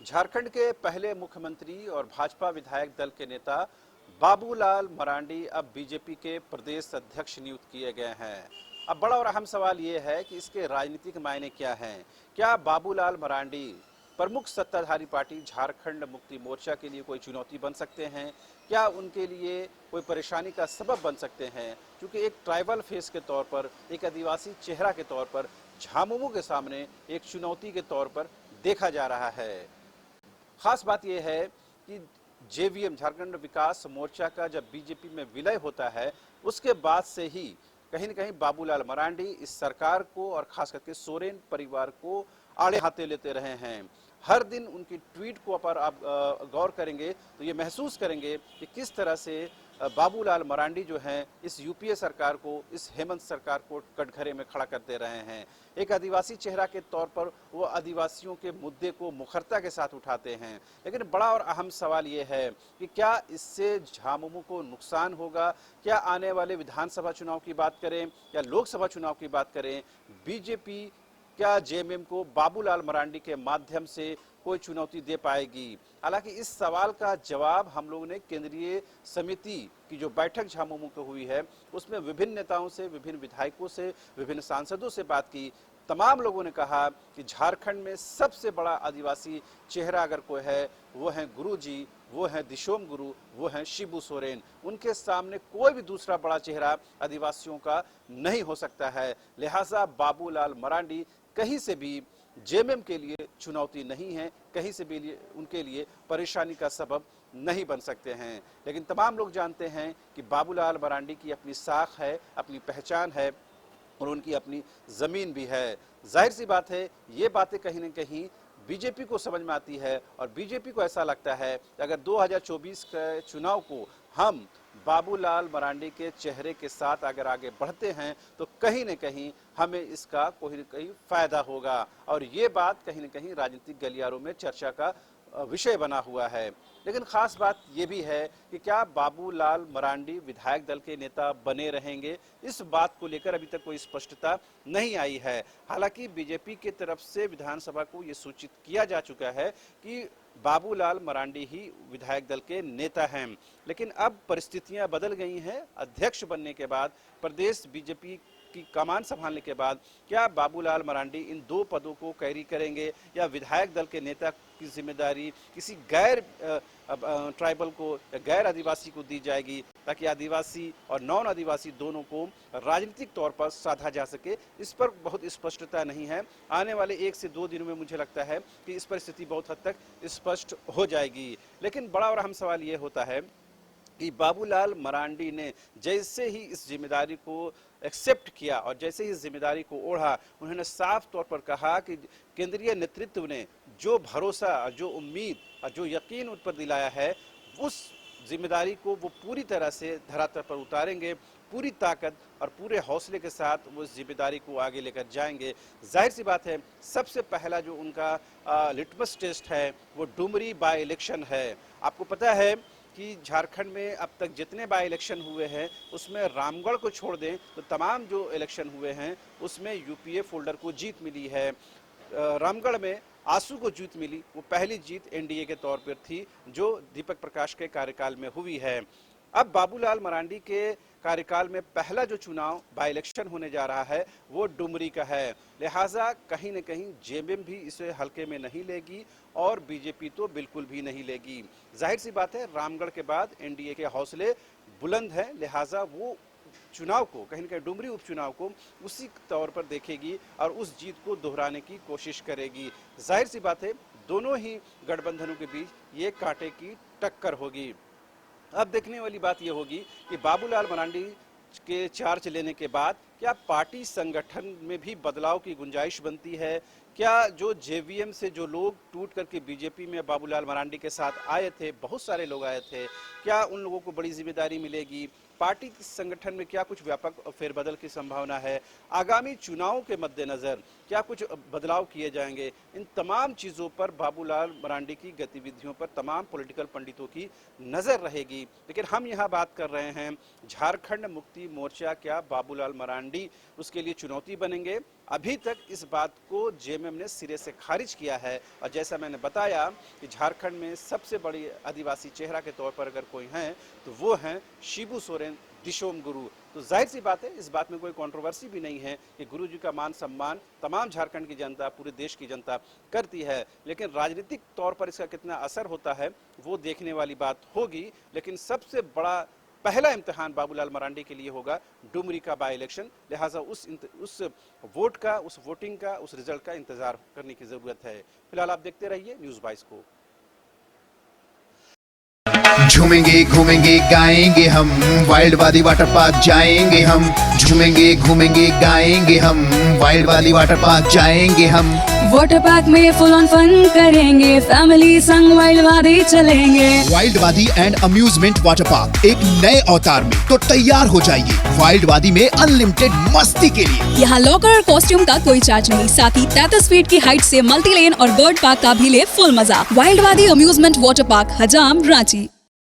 झारखंड के पहले मुख्यमंत्री और भाजपा विधायक दल के नेता बाबूलाल मरांडी अब बीजेपी के प्रदेश अध्यक्ष नियुक्त किए गए हैं। अब बड़ा और अहम सवाल ये है कि इसके राजनीतिक मायने क्या हैं। क्या बाबूलाल मरांडी प्रमुख सत्ताधारी पार्टी झारखंड मुक्ति मोर्चा के लिए कोई चुनौती बन सकते हैं? क्या उनके लिए कोई परेशानी का सबब बन सकते हैं? क्योंकि एक ट्राइबल फेस के तौर पर, एक आदिवासी चेहरा के तौर पर झामुमो के सामने एक चुनौती के तौर पर देखा जा रहा है। खास बात यह है कि जेवीएम झारखंड विकास मोर्चा का जब बीजेपी में विलय होता है, उसके बाद से ही कहीं न कहीं बाबूलाल मरांडी इस सरकार को और खास करके सोरेन परिवार को आड़े हाथे लेते रहे हैं। हर दिन उनकी ट्वीट को पर आप गौर करेंगे तो ये महसूस करेंगे कि किस तरह से बाबूलाल मरांडी जो हैं इस यूपीए सरकार को, इस हेमंत सरकार को कटघरे में खड़ा कर दे रहे हैं। एक आदिवासी चेहरा के तौर पर वो आदिवासियों के मुद्दे को मुखरता के साथ उठाते हैं। लेकिन बड़ा और अहम सवाल ये है कि क्या इससे झामुमो को नुकसान होगा? क्या आने वाले विधानसभा चुनाव की बात करें या लोकसभा चुनाव की बात करें, बीजेपी क्या जेएमएम को बाबूलाल मरांडी के माध्यम से कोई चुनौती दे पाएगी? हालांकि इस सवाल का जवाब हम लोगों ने केंद्रीय समिति की जो बैठक झामुमो को हुई है, उसमें विभिन्न नेताओं से, विभिन्न विधायकों से, विभिन्न सांसदों से बात की। तमाम लोगों ने कहा कि झारखंड में सबसे बड़ा आदिवासी चेहरा अगर कोई है, वो हैं गुरुजी, वो हैं दिशोम गुरु, वो हैं शिबू सोरेन। उनके सामने कोई भी दूसरा बड़ा चेहरा आदिवासियों का नहीं हो सकता है। लिहाजा बाबूलाल मरांडी कहीं से भी जेएमएम के लिए चुनौती नहीं है, कहीं से भी उनके लिए परेशानी का सबब नहीं बन सकते हैं। लेकिन तमाम लोग जानते हैं कि बाबूलाल मरांडी की अपनी साख है, अपनी पहचान है और उनकी अपनी ज़मीन भी है। जाहिर सी बात है, ये बातें कहीं न कहीं बीजेपी को समझ में आती है और बीजेपी को ऐसा लगता है कि अगर 2024 के चुनाव को हम बाबूलाल मरांडी के चेहरे के साथ अगर आगे बढ़ते हैं तो कहीं न कहीं हमें इसका कोई न कहीं फायदा होगा। और ये बात कहीं न कहीं राजनीतिक गलियारों में चर्चा का विषय बना हुआ है। लेकिन खास बात ये भी है कि क्या बाबूलाल मरांडी विधायक दल के नेता बने रहेंगे, इस बात को लेकर अभी तक कोई स्पष्टता नहीं आई है। हालांकि बीजेपी की तरफ से विधानसभा को ये सूचित किया जा चुका है कि बाबूलाल मरांडी ही विधायक दल के नेता हैं। लेकिन अब परिस्थितियां बदल गई हैं। अध्यक्ष बनने के बाद, प्रदेश बीजेपी की कमान संभालने के बाद क्या बाबूलाल मरांडी इन दो पदों को कैरी करेंगे या विधायक दल के नेता की जिम्मेदारी किसी गैर ट्राइबल को या गैर आदिवासी को दी जाएगी, ताकि आदिवासी और नॉन आदिवासी दोनों को राजनीतिक तौर पर साधा जा सके? इस पर बहुत स्पष्टता नहीं है। आने वाले 1 से 2 दिनों में मुझे लगता है कि इस पर स्थिति बहुत हद तक स्पष्ट हो जाएगी। लेकिन बड़ा और अहम सवाल ये होता है कि बाबूलाल मरांडी ने जैसे ही इस जिम्मेदारी को एक्सेप्ट किया और जैसे ही इस जिम्मेदारी को ओढ़ा, उन्होंने साफ तौर पर कहा कि केंद्रीय नेतृत्व ने जो भरोसा, जो उम्मीद और जो यकीन उन पर दिलाया है, उस जिम्मेदारी को वो पूरी तरह से धरातल पर उतारेंगे। पूरी ताकत और पूरे हौसले के साथ वो इस जिम्मेदारी को आगे लेकर जाएंगे। जाहिर सी बात है, सबसे पहला जो उनका लिटमस टेस्ट है वो डुमरी बाई इलेक्शन है। आपको पता है कि झारखंड में अब तक जितने बाई इलेक्शन हुए हैं उसमें रामगढ़ को छोड़ दें तो तमाम जो इलेक्शन हुए हैं उसमें यूपीए फोल्डर को जीत मिली है। रामगढ़ में आंसू को जीत मिली, वो पहली जीत एनडीए के तौर पर थी जो दीपक प्रकाश के कार्यकाल में हुई है। अब बाबूलाल मरांडी के कार्यकाल में पहला जो चुनाव बाई इलेक्शन होने जा रहा है वो डुमरी का है। लिहाजा कहीं न कहीं जेएमएम भी इसे हल्के में नहीं लेगी और बीजेपी तो बिल्कुल भी नहीं लेगी। जाहिर सी बात है, रामगढ़ के बाद एनडीए के हौसले बुलंद हैं। लिहाजा वो चुनाव को, कहीं न कहीं डुमरी उपचुनाव को उसी तौर पर देखेगी और उस जीत को दोहराने की कोशिश करेगी। जाहिर सी बात है, दोनों ही गठबंधनों के बीच ये कांटे की टक्कर होगी। अब देखने वाली बात यह होगी कि बाबूलाल मरांडी के चार्ज लेने के बाद क्या पार्टी संगठन में भी बदलाव की गुंजाइश बनती है? क्या जो जेवीएम से जो लोग टूट करके बीजेपी में बाबूलाल मरांडी के साथ आए थे, बहुत सारे लोग आए थे, क्या उन लोगों को बड़ी जिम्मेदारी मिलेगी? पार्टी के संगठन में क्या कुछ व्यापक फेरबदल की संभावना है? आगामी चुनावों के मद्देनजर क्या कुछ बदलाव किए जाएंगे? इन तमाम चीज़ों पर बाबूलाल मरांडी की गतिविधियों पर तमाम पॉलिटिकल पंडितों की नज़र रहेगी। लेकिन हम यहाँ बात कर रहे हैं झारखंड मुक्ति मोर्चा, क्या बाबूलाल मरांडी उसके लिए चुनौती बनेंगे? अभी तक इस बात को जेएमएम ने सिरे से खारिज किया है। और जैसा मैंने बताया कि झारखंड में सबसे बड़ी आदिवासी चेहरा के तौर पर अगर कोई हैं तो वो हैं शिबू सोरेन, दिशोम गुरु। तो जाहिर सी बात है, इस बात में कोई कंट्रोवर्सी भी नहीं है कि गुरु जी का मान सम्मान तमाम झारखंड की जनता, पूरे देश की जनता करती है। लेकिन राजनीतिक तौर पर इसका कितना असर होता है वो देखने वाली बात होगी। लेकिन सबसे बड़ा पहला इम्तिहान बाबूलाल मरांडी के लिए होगा डुमरी का बाई इलेक्शन। लिहाजा उस वोट का, उस वोटिंग का, उस रिजल्ट का इंतजार करने की जरूरत है। फिलहाल आप देखते रहिए न्यूज़ 22 को। झूमेंगे घूमेंगे गाएंगे हम, वाइल्ड वाली वाटर पार्क जाएंगे हम। झूमेंगे घूमेंगे गाएंगे हम, वाइल्ड वाली वाटर पार्क जाएंगे हम। वाटर पार्क में फुल ऑन फन करेंगे, फैमिली संग वाइल्ड वादी चलेंगे। वाइल्ड वादी एंड अम्यूजमेंट वाटर पार्क एक नए अवतार में तो तैयार हो जाइए वाइल्ड वादी में अनलिमिटेड मस्ती के लिए। यहाँ लॉकर और कॉस्ट्यूम का कोई चार्ज नहीं, साथ ही 33 फीट की हाइट से मल्टी लेन और बर्ड पार्क का भी ले फुल मजा। वाइल्ड वादी अम्यूजमेंट वाटर पार्क, हजाम, रांची।